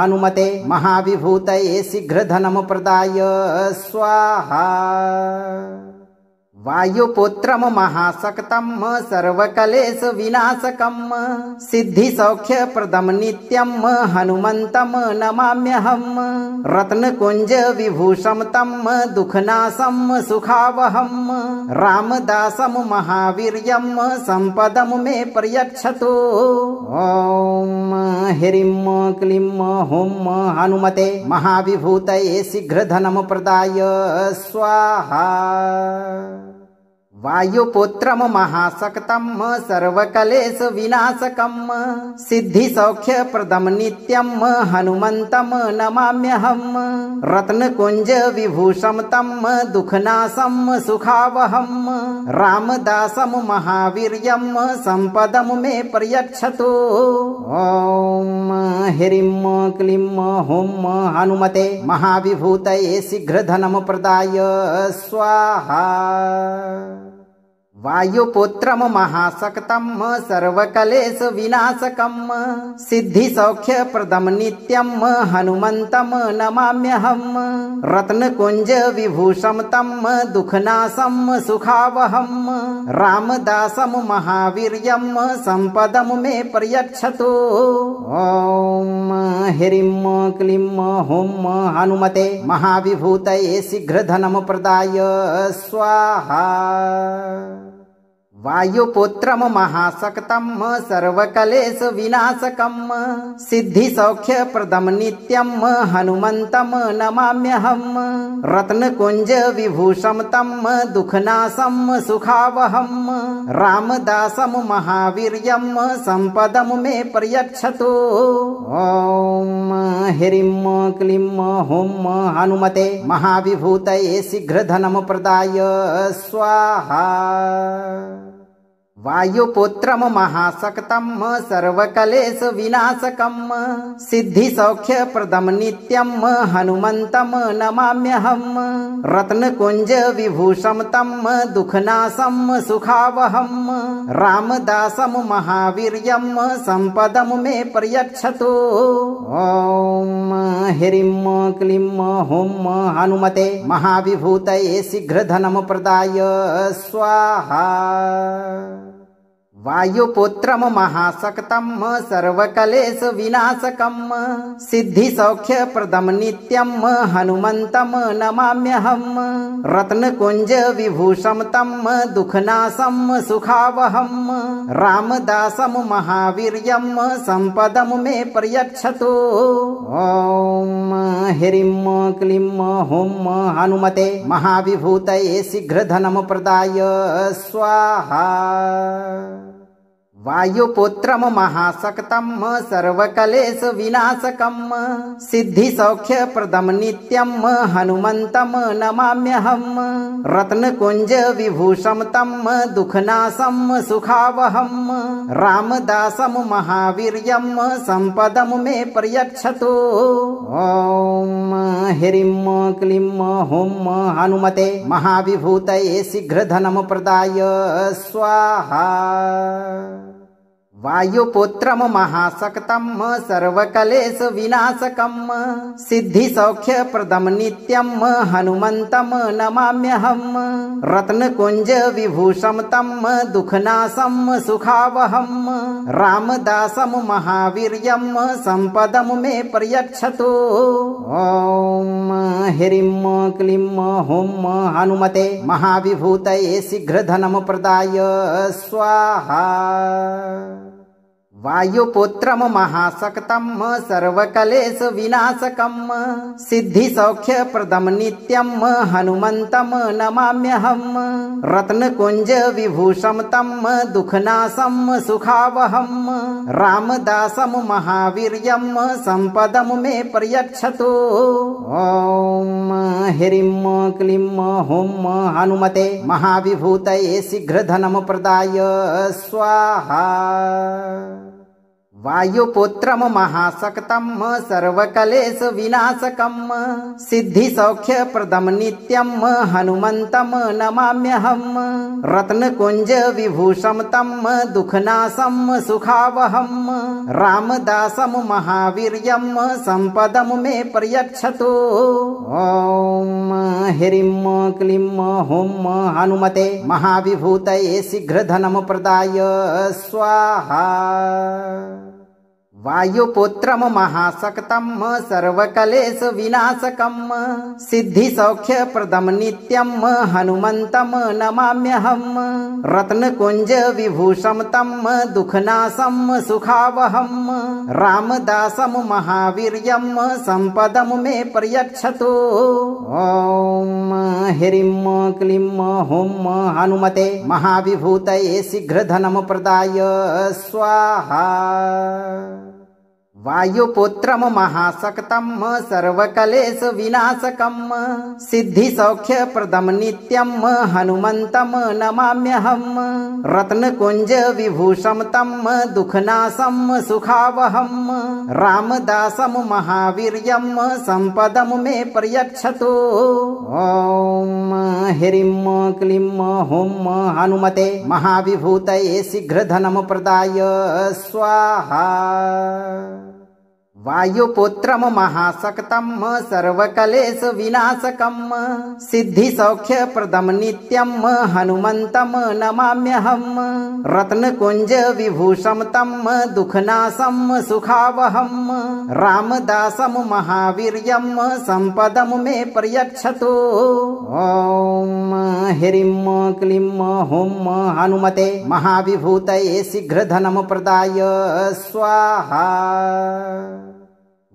हनुमते महाविभूतये शीघ्रधनम प्रदाय स्वाहा। वायुपुत्रम महाशक्तम सर्वकलेश विनाशकम सिद्धिसौख्यप्रदम नित्यम हनुमंतम नमाम्यहम रत्नकुंज विभूषम तम दुखनाशम सुखावहम रामदासम महावीर्यम संपदम मे पर्यक्षतु। ओम ह्रीं क्लीं हुं हनुमते महाविभूतये शीघ्रधनम प्रदाय स्वाहा। वायुपुत्रम महाशक्तम सर्वकलेश विनाशकम सिद्धिसौख्यप्रदम नित्यम हनुमंतम नमाम्यहम रत्नकुंज विभूषम तम दुखनाशम सुखावहम रामदासम महावीर्यम संपदम मे पर्यक्षतु। ओम ह्रीं क्लीं हुं हनुमते महाविभूतये शीघ्रधनम प्रदाय स्वाहा। वायुपुत्रम महाशक्तम सर्वकलेश विनाशकम सिद्धिसौख्यप्रदम नित्यम हनुमंतम नमाम्यहम रत्नकुंज विभूषम तम दुखनाशम सुखावहम रामदासम महावीर्यम संपदम मे पर्यक्षतु। ओम ह्रीं क्लीं हुं हनुमते महाविभूतये शीघ्रधनम प्रदाय स्वाहा। वायुपुत्रम महाशक्तम सर्वकलेश विनाशकम सिद्धिसौख्यप्रदम नित्यम हनुमंतम नमाम्यहम रत्नकुंज विभूषम तम दुखनाशम सुखावहम रामदासम महावीर्यम संपदम मे पर्यक्षतु। ओम ह्रीं क्लीं हुं हनुमते महाविभूतये शीघ्रधनम प्रदाय स्वाहा। वायुपुत्रम महाशक्तम सर्वकलेश विनाशकम सिद्धिसौख्यप्रदम नित्यम हनुमंतम नमाम्यहम रत्नकुंज विभूषम तम दुखनाशम सुखावहम रामदासम महावीर्यम संपदम मे पर्यक्षतु। ओम ह्रीं क्लीं हुं हनुमते महाविभूतये शीघ्रधनम प्रदाय स्वाहा। वायुपुत्रम महाशक्तम सर्वकलेश विनाशकम सिद्धिसौख्यप्रदम नित्यम हनुमंतम नमाम्यहम रत्नकुंज विभूषम तम दुखनाशम सुखावहम रामदासम महावीर्यम संपदम मे पर्यक्षतु। ओम ह्रीं क्लीं हुं हनुमते महाविभूतये शीघ्रधनम प्रदाय स्वाहा। वायुपुत्रम महाशक्तम सर्वकलेश विनाशकम सिद्धिसौख्यप्रदम नित्यम हनुमंतम नमाम्यहम रत्नकुंज विभूषम तम दुखनाशम सुखावहम रामदासम महावीर्यम संपदम मे पर्यक्षतु। ओम ह्रीं क्लीं हुं हनुमते महाविभूतये शीघ्रधनम प्रदाय स्वाहा। वायुपुत्रम महाशक्तम सर्वकलेश विनाशकम सिद्धिसौख्यप्रदम नित्यम हनुमंतम नमाम्यहम रत्नकुंज विभूषम तम दुखनाशम सुखावहम रामदासम महावीर्यम संपदम मे पर्यक्षतु। ओम ह्रीं क्लीं हुं हनुमते महाविभूतये शीघ्रधनम प्रदाय स्वाहा। वायुपुत्रम महाशक्तम सर्वकलेश विनाशकम सिद्धिसौख्यप्रदम नित्यम हनुमंतम नमाम्यहम रत्नकुंज विभूषम तम दुखनाशम सुखावहम रामदासम महावीर्यम संपदम मे पर्यक्षतु। ओम ह्रीं क्लीं हुं हनुमते महाविभूतये शीघ्रधनं प्रदाय स्वाहा। वायुपुत्रं महाशक्तं सर्वकलेश विनाशकं सिद्धिसौख्यप्रदं नित्यं हनुमन्तं नमाम्यहम्। रत्नकुञ्ज विभूषं तं दुःखनाशं सुखावहं रामदासं महावीर्यं सम्पदं मे पर्यक्षतु। ॐ ह्रीं क्लीं हुं हनुमते महाविभूतये शीघ्रधनं प्रदाय स्वाहा। वायुपुत्रं महाशक्तं सर्वकलेश विनाशकं सिद्धिसौख्यप्रदं नित्यं हनुमन्तं नमाम्यहम्। रत्नकुञ्ज विभूषं तं दुःखनाशं सुखावहं रामदासं महावीर्यं सम्पदं मे पर्यक्षतु। ॐ ह्रीं क्लीं हुं हनुमते महाविभूतये शीघ्रधनं प्रदाय स्वाहा। वायुपुत्रं महाशक्तं सर्वकलेश विनाशकं सिद्धिसौख्यप्रदं नित्यं हनुमन्तं नमाम्यहम्। रत्नकुञ्ज विभूषं तं दुःखनाशं सुखावहं रामदासं महावीर्यं सम्पदं मे पर्यक्षतु। ॐ ह्रीं क्लीं हुं हनुमते महाविभूतये शीघ्रधनं प्रदाय स्वाहा। वायुपुत्रं महाशक्तं सर्वकलेश विनाशकं सिद्धिसौख्यप्रदं नित्यं हनुमन्तं नमाम्यहम्। रत्नकुञ्ज विभूषं तं दुःखनाशं सुखावहं रामदासं महावीर्यं सम्पदं मे पर्यक्षतु। ॐ ह्रीं क्लीं हुं हनुमते महाविभूतये शीघ्रधनं प्रदाय स्वाहा।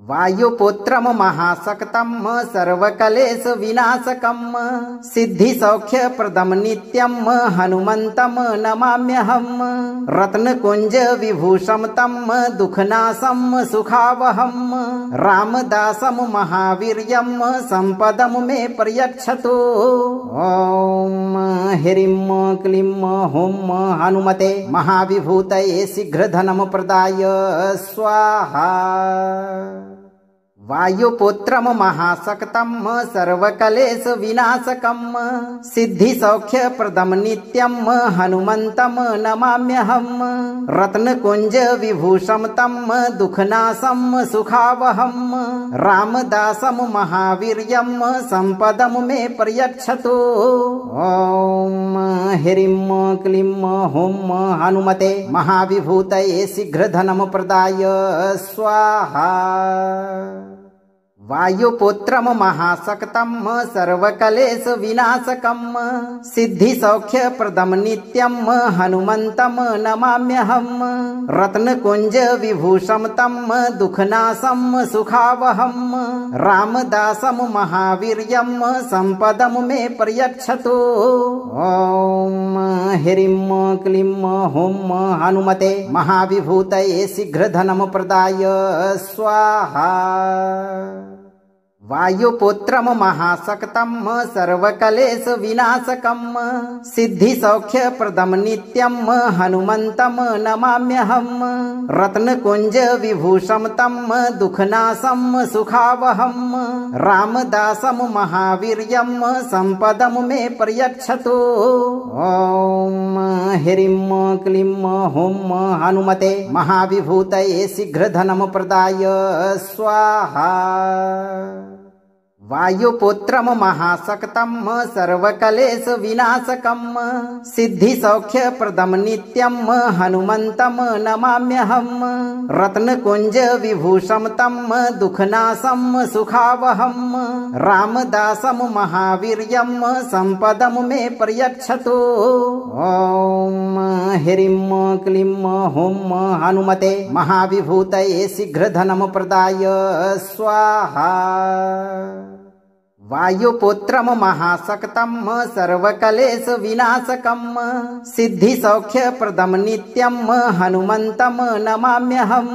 वायुपुत्रं महाशक्तं सर्वकलेश विनाशकं सिद्धिसौख्यप्रदं नित्यं हनुमन्तं नमाम्यहम्। रत्नकुञ्ज विभूषं तं दुःखनाशं सुखावहं रामदासं महावीर्यं सम्पदं मे पर्यक्षतु। ॐ ह्रीं क्लीं हुं हनुमते महाविभूतये शीघ्रधनं प्रदाय स्वाहा। वायुपुत्रं महाशक्तं सर्वकलेश विनाशकं सिद्धिसौख्यप्रदं नित्यं हनुमन्तं नमाम्यहम्। रत्नकुञ्ज विभूषं तं दुःखनाशं सुखावहं रामदासं महावीर्यं सम्पदं मे पर्यक्षतु। ॐ ह्रीं क्लीं हुं हनुमते महाविभूतये शीघ्रधनं प्रदाय स्वाहा। वायुपुत्रं महाशक्तं सर्वकलेश विनाशकं सिद्धिसौख्यप्रदं नित्यं हनुमन्तं नमाम्यहम्। रत्नकुञ्ज विभूषं तं दुःखनाशं सुखावहं रामदासं महावीर्यं सम्पदं मे पर्यक्षतु। ॐ ह्रीं क्लीं हुं हनुमते महाविभूतये शीघ्रधनं प्रदाय स्वाहा। वायुपुत्रं महाशक्तं सर्वकलेश विनाशकं सिद्धिसौख्यप्रदं नित्यं हनुमन्तं नमाम्यहम्। रत्नकुञ्ज विभूषं तं दुःखनाशं सुखावहं रामदासं महावीर्यं सम्पदं मे पर्यक्षतु। ॐ ह्रीं क्लीं हुं हनुमते महाविभूतये शीघ्रधनं प्रदाय स्वाहा। वायुपुत्रं महाशक्तं सर्वकलेश विनाशकं सिद्धिसौख्यप्रदं नित्यं हनुमन्तं नमाम्यहम्। रत्नकुञ्ज विभूषं तं दुःखनाशं सुखावहं रामदासं महावीर्यं सम्पदं मे पर्यक्षतु। ॐ ह्रीं क्लीं हुं हनुमते महाविभूतये शीघ्रधनं प्रदाय स्वाहा। वायुपुत्रम महाशक्तम सर्वकलेश विनाशकम सिद्धिसौख्यप्रदम नित्यम हनुमंतम नमाम्यहम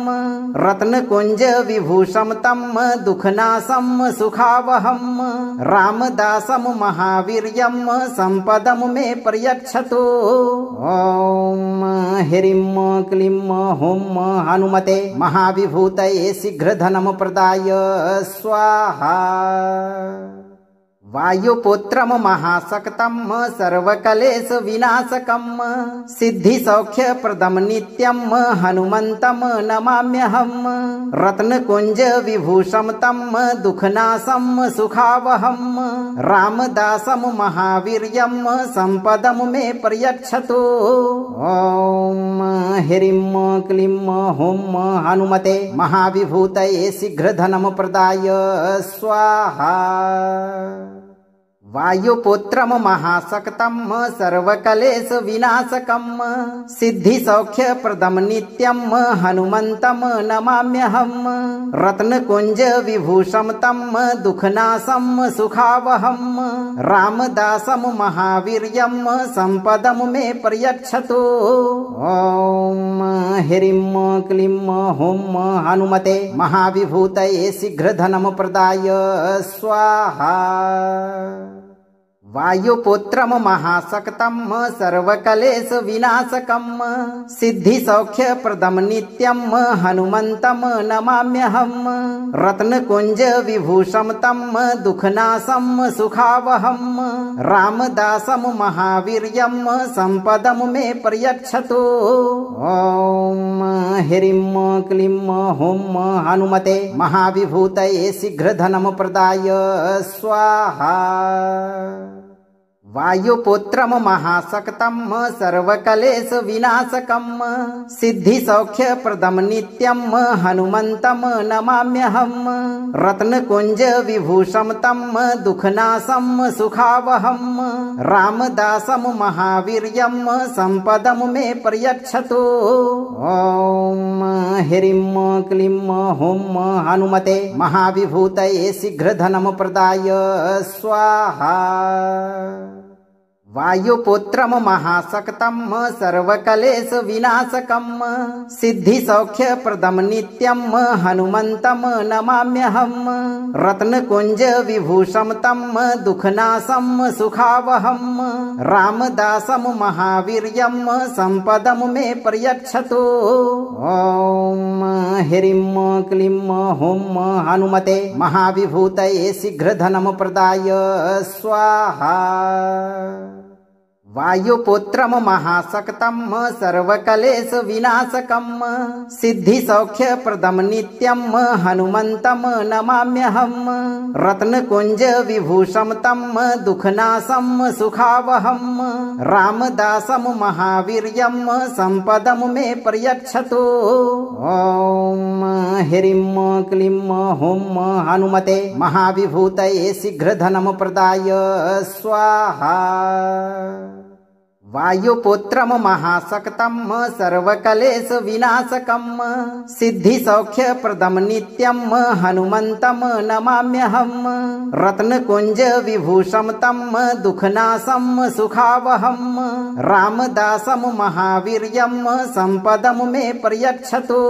रत्नकुंज विभूषम तम दुखनाशम सुखावहम रामदासम महावीर्यम संपदम मे पर्यक्षतु। ओम ह्रीं क्लीं हुं हनुमते महाविभूतये शीघ्रधनम प्रदाय स्वाहा। वायुपुत्रम महाशक्तम सर्वकलेश विनाशकम सिद्धिसौख्यप्रदम नित्यम हनुमंतम नमाम्यहम रत्नकुंज विभूषम तम दुखनाशम सुखावहम रामदासम महावीर्यम संपदम मे पर्यक्षतु। ओम ह्रीं क्लीं हुं हनुमते महाविभूतये शीघ्रधनम प्रदाय स्वाहा। वायुपुत्रम महाशक्तम सर्वकलेश विनाशकम सिद्धिसौख्यप्रदम नित्यम हनुमंतम नमाम्यहम रत्नकुंज विभूषम तम दुखनाशम सुखावहम रामदासम महावीर्यम संपदम मे पर्यक्षतु। ओम ह्रीं क्लीं हुं हनुमते महाविभूतये शीघ्रधनम प्रदाय स्वाहा। वायुपुत्रम महाशक्तम सर्वकलेश विनाशकम सिद्धिसौख्यप्रदम नित्यम हनुमंतम नमाम्यहम रत्नकुंज विभूषम तम दुखनाशम सुखावहम रामदासम महावीर्यम संपदम मे पर्यक्षतु। ओम ह्रीं क्लीं हुं हनुमते महाविभूतये शीघ्रधनम प्रदाय स्वाहा। वायुपुत्रम महाशक्तम सर्वकलेश विनाशकम सिद्धिसौख्यप्रदम नित्यम हनुमंतम नमाम्यहम रत्नकुंज विभूषम तम दुखनाशम सुखावहम रामदासम महावीर्यम संपदम मे पर्यक्षतु। ओम ह्रीं क्लीं हुं हनुमते महाविभूतये शीघ्रधनम प्रदाय स्वाहा। वायुपुत्रम महाशक्तम सर्वकलेश विनाशकम सिद्धिसौख्यप्रदम नित्यम हनुमंतम नमाम्यहम रत्नकुंज विभूषम तम दुखनाशम सुखावहम रामदासम महावीर्यम संपदम मे पर्यक्षतु। ओम ह्रीं क्लीं हुं हनुमते महाविभूतये शीघ्रधनम प्रदाय स्वाहा। वायुपुत्रम महाशक्तम सर्वकलेश विनाशकम सिद्धिसौख्यप्रदम नित्यम हनुमंतम नमाम्यहम रत्नकुंज विभूषम तम दुखनाशम सुखावहम रामदासम महावीर्यम संपदम मे पर्यक्षतु। ओम ह्रीं क्लीं हुं हनुमते महाविभूतये शीघ्रधनम प्रदाय स्वाहा। वायुपुत्रम महाशक्तम सर्वकलेश विनाशकम सिद्धिसौख्यप्रदम नित्यम हनुमंतम नमाम्यहम रत्नकुंज विभूषम तम दुखनाशम सुखावहम रामदासम महावीर्यम संपदम मे पर्यक्षतु।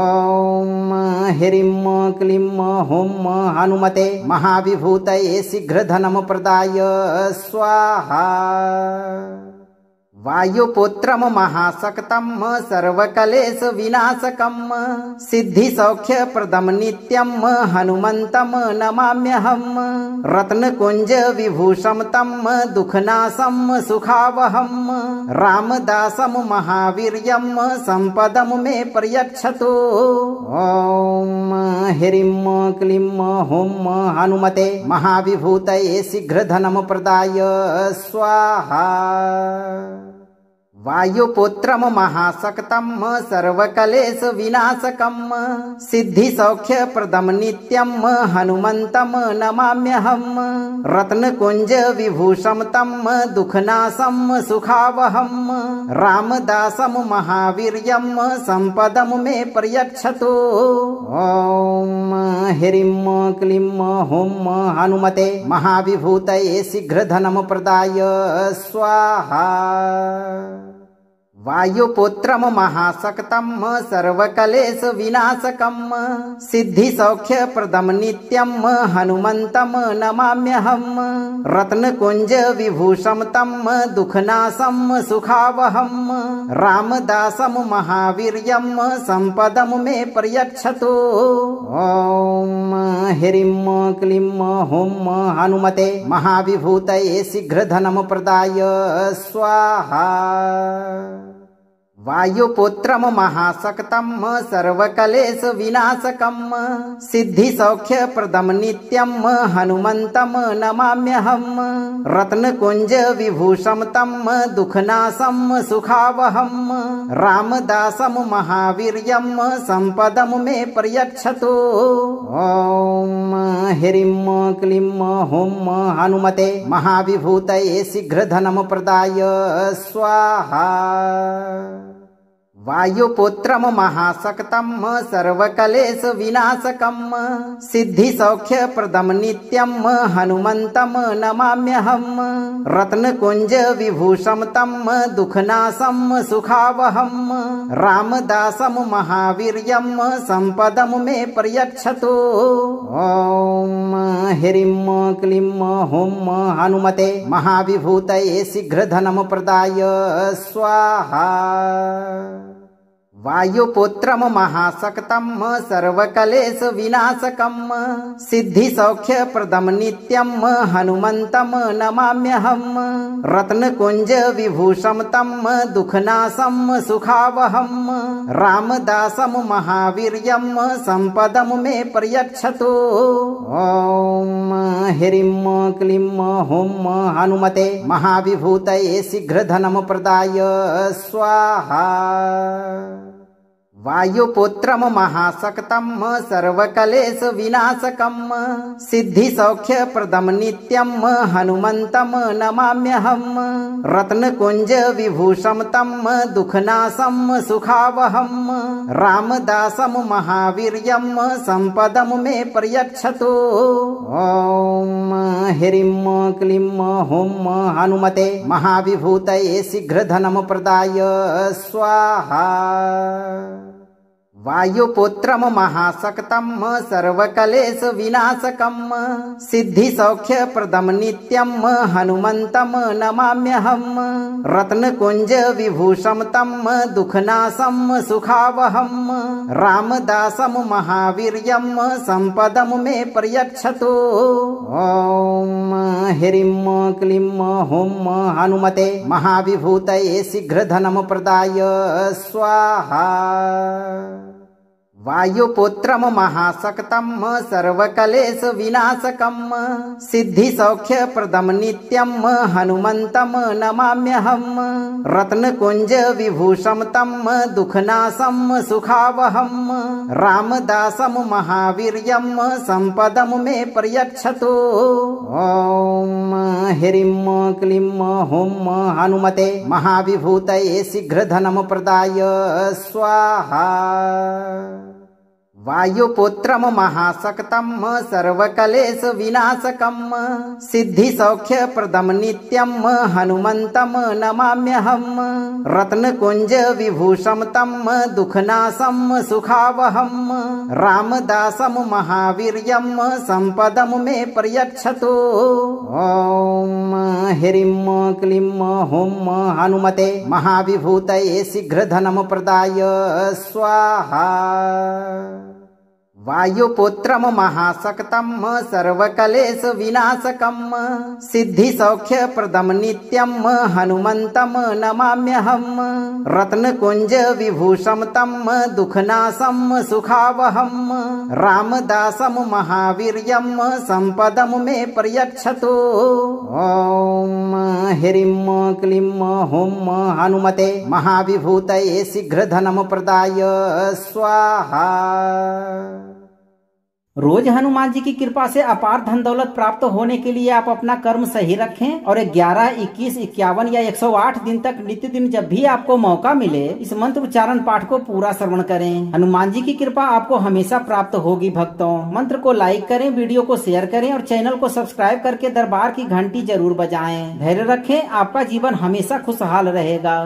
ओम ह्रीं क्लीं हुं हनुमते महाविभूतये शीघ्रधनम प्रदाय स्वाहा। वायुपुत्रम महाशक्तम सर्वकलेश विनाशकम सिद्धिसौख्यप्रदम नित्यम हनुमंतम नमाम्यहम रत्नकुंज विभूषम तम दुखनाशम सुखावहम रामदासम महावीर्यम संपदम मे पर्यक्षतु। ओम ह्रीं क्लीं हुं हनुमते महाविभूतये शीघ्रधनम प्रदाय स्वाहा। वायुपुत्रम महाशक्तम सर्वकलेश विनाशकम सिद्धिसौख्यप्रदम नित्यम हनुमंतम नमाम्यहम रत्नकुंज विभूषम तम दुखनाशम सुखावहम रामदासम महावीर्यम संपदम मे प्रयच्छतु। ओम ह्रीं क्लीं हुं हनुमते महाविभूतये शीघ्रधनम प्रदाय स्वाहा। वायुपुत्रम महाशक्तम सर्वकलेश विनाशकम सिद्धिसौख्यप्रदम नित्यम हनुमंतम नमाम्यहम रत्नकुंज विभूषम तम दुखनाशम सुखावहम रामदासम महावीर्यम संपदम मे प्रयच्छतु। ओम ह्रीं क्लीं हुं हनुमते महाविभूतये शीघ्रधनम प्रदाय स्वाहा। वायुपुत्रम महाशक्तम सर्वकलेश विनाशकम सिद्धिसौख्यप्रदम नित्यम हनुमंतम नमाम्यहम रत्नकुंज विभूषम तम दुखनाशम सुखावहम रामदासम महावीर्यम संपदम मे प्रयच्छतु। ओम ह्रीं क्लीं हुं हनुमते महाविभूतये शीघ्रधनम प्रदाय स्वाहा। वायुपुत्रम महाशक्तम सर्वकलेश विनाशकम सिद्धिसौख्यप्रदम नित्यम हनुमंतम नमाम्यहम रत्नकुंज विभूषम तम दुखनाशम सुखावहम रामदासम महावीर्यम संपदम मे प्रयच्छतु। ओम ह्रीं क्लीं हुं हनुमते महाविभूतये शीघ्रधनम प्रदाय स्वाहा। वायुपुत्रम महाशक्तम सर्वकलेश विनाशकम सिद्धिसौख्यप्रदम नित्यम हनुमंतम नमाम्यहम रत्नकुंज विभूषम तम दुखनाशम सुखावहम रामदासम महावीर्यम संपदम मे प्रयच्छतु। ओम ह्रीं क्लीं हुं हनुमते महाविभूतये शीघ्रधनम प्रदाय स्वाहा। वायुपुत्रम महाशक्तम सर्वकलेश विनाशकम सिद्धिसौख्यप्रदम नित्यम हनुमंतम नमाम्यहम रत्नकुंज विभूषम तम दुखनाशम सुखावहम रामदासम महावीर्यम संपदम मे प्रयच्छतु। ओम ह्रीं क्लीं हुं हनुमते महाविभूतये शीघ्रधनम प्रदाय स्वाहा। वायुपुत्रम महाशक्तम सर्वकलेश विनाशकम सिद्धिसौख्यप्रदम नित्यम हनुमंतम नमाम्यहम रत्नकुंज विभूषम तम दुखनाशम सुखावहम रामदासम महावीर्यम संपदम मे प्रयच्छतु। ओम ह्रीं क्लीं हुं हनुमते महाविभूतये शीघ्रधनम प्रदाय स्वाहा। वायुपुत्रम महाशक्तम सर्वकलेश विनाशकम सिद्धिसौख्यप्रदम नित्यम हनुमंतम नमाम्यहम रत्नकुंज विभूषम तम दुखनाशम सुखावहम रामदासम महावीर्यम संपदम मे प्रयच्छतु। ओम ह्रीं क्लीं हुं हनुमते महाविभूतये शीघ्रधनम प्रदाय स्वाहा। वायुपुत्रम महाशक्तम सर्वकलेश विनाशकम सिद्धिसौख्यप्रदम नित्यम हनुमंतम नमाम्यहम रत्नकुंज विभूषम तम दुखनाशम सुखावहम रामदासम महावीर्यम संपदम मे प्रयच्छतु। ओम ह्रीं क्लीं हुं हनुमते महाविभूतये शीघ्रधनम प्रदाय स्वाहा। वायुपुत्रम महाशक्तम सर्वकलेश विनाशकम सिद्धिसौख्यप्रदम नित्यम हनुमंतम नमाम्यहम रत्नकुंज विभूषम तम दुखनाशम सुखावहम रामदासम महावीर्यम संपदम मे प्रयच्छतु। ओम ह्रीं क्लीं हुं हनुमते महाविभूतये शीघ्र धनम प्रदाय स्वाहा। रोज हनुमान जी की कृपा से अपार धन दौलत प्राप्त होने के लिए आप अपना कर्म सही रखें और 11, 21, 51 या 108 दिन तक नित्य दिन जब भी आपको मौका मिले इस मंत्र उच्चारण पाठ को पूरा श्रवण करें। हनुमान जी की कृपा आपको हमेशा प्राप्त होगी। भक्तों, मंत्र को लाइक करें, वीडियो को शेयर करें और चैनल को सब्सक्राइब करके दरबार की घंटी जरूर बजाएं। धैर्य रखें, आपका जीवन हमेशा खुशहाल रहेगा।